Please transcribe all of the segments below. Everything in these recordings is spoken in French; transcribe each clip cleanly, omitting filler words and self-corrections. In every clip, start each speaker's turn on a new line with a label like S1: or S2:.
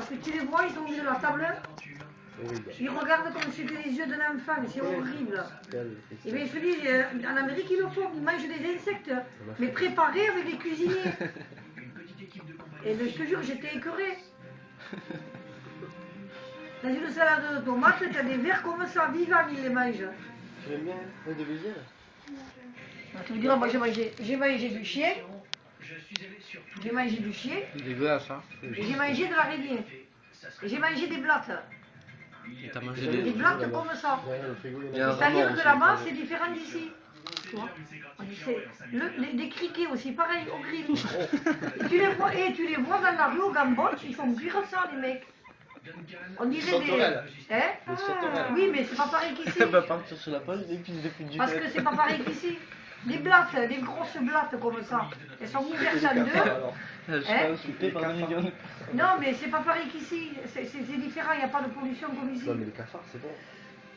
S1: Parce que tu les vois, ils sont au milieu de la table. Ils regardent comme si c'était les yeux d'un enfant, c'est horrible. Et bien je te dis, en Amérique ils le font, ils mangent des insectes, mais préparés avec des cuisiniers. Et bien, je te jure, j'étais écœurée. Dans une salade de tomates, t'as des vers comme ça, vivants, ils les mangent.
S2: Tu aimes bien la de Béziers?
S1: Tu me diras, moi j'ai mangé du chien. J'ai mangé du chien.
S3: C'est dégueulasse, hein.
S1: Et j'ai mangé de l'araignée. Et j'ai mangé des blattes.
S3: Et t'as mangé
S1: Des blattes comme ça.
S3: Il y a un
S1: C'est-à-dire
S3: ramon
S1: que
S3: aussi,
S1: là-bas, c'est différent d'ici. Tu vois, des criquets aussi, pareil, au grill. Et tu les vois dans la rue au Cambodge, ils font cuire ça, les mecs. On dirait des... Hein? Oui, mais c'est pas pareil qu'ici.
S2: Elle va partir sur la page et puis depuis du
S1: Parce que c'est pas pareil qu'ici. Des blattes, des grosses blattes comme ça. Elles sont ouvertes en deux.
S2: Je suis insulté par des millions.
S1: Non, mais c'est pas pareil qu'ici. C'est différent, il n'y a pas de pollution comme ici.
S2: Non, mais les cafards, c'est bon.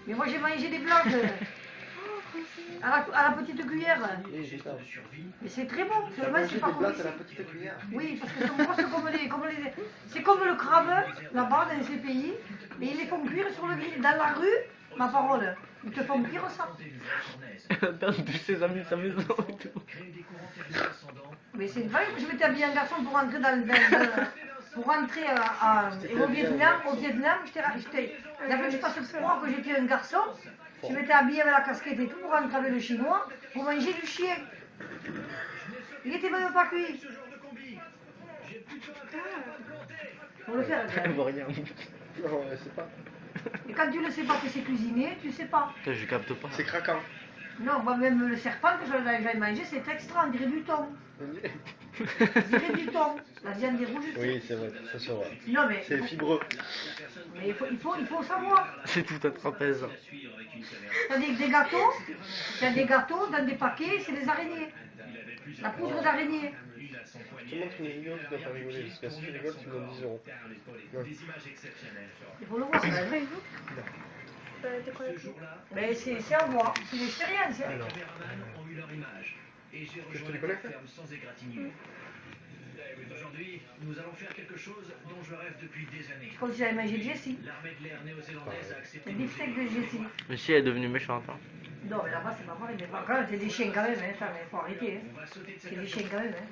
S1: Mais moi j'ai mangé des blattes. À la petite cuillère. Mais c'est très bon. Seulement, c'est pas comme ici.
S2: à la petite cuillère.
S1: Oui, parce que c'est grosses c'est comme le crabe, là-bas, dans ces pays. Mais ils les font cuire sur le grill. Dans la rue, ma parole, ils te font cuire ça.
S2: Dans tous ses amis, sa maison et tout.
S1: Mais c'est vrai que je m'étais habillé en garçon pour rentrer pour rentrer au Vietnam, il a fallu que je passe froid que j'étais un garçon. Je m'étais habillé avec la casquette et tout pour rentrer avec le chinois pour manger du chien. Il était même pas cuit. Pour le faire,
S2: Elle voit rien. Non, elle sait pas.
S1: et quand tu ne sais pas que c'est cuisiné, tu sais pas.
S2: Je capte pas. C'est craquant.
S1: Non, moi-même le serpent que j'avais mangé, c'est extra, on dirait du thon. On dirait du thon. La viande est rouge.
S2: Oui, c'est vrai, ça se voit.
S1: Non, mais
S2: C'est fibreux.
S1: Mais il faut savoir.
S2: C'est tout un trapèze.
S1: T'as des gâteaux, dans des paquets, c'est des araignées. La poudre d'araignée.
S2: Je te montre une vidéo, tu dois pas rigoler, parce que si tu rigoles, tu me donnes 10 euros. Ouais.
S1: Il faut le voir, c'est vrai. Mais c'est à voir, c'est une expérience.
S2: Je te les connais?
S4: Aujourd'hui, nous allons faire quelque chose dont je rêve depuis des années.
S1: Je pense que j'avais mangé de Jessie.
S4: L'armée de l'air néo-zélandaise a accepté.
S1: Le beefsteak de Jessie.
S2: Mais si elle est devenue méchante. Hein.
S1: Non, mais là-bas, c'est pas pareil. Mais quand même, c'est des chiens quand même, hein, ça, mais faut arrêter. Hein. C'est des chiens quand même. Hein.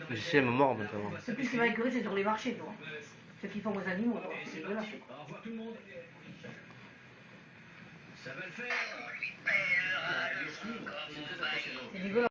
S2: Mais si elle me mord maintenant.
S1: Ce plus qui va écœurer, c'est sur les marchés, toi. Ceux qui font aux animaux, toi. C'est dégueulasse.
S4: Au revoir tout le monde. Ça va le faire.
S1: C'est dégueulasse.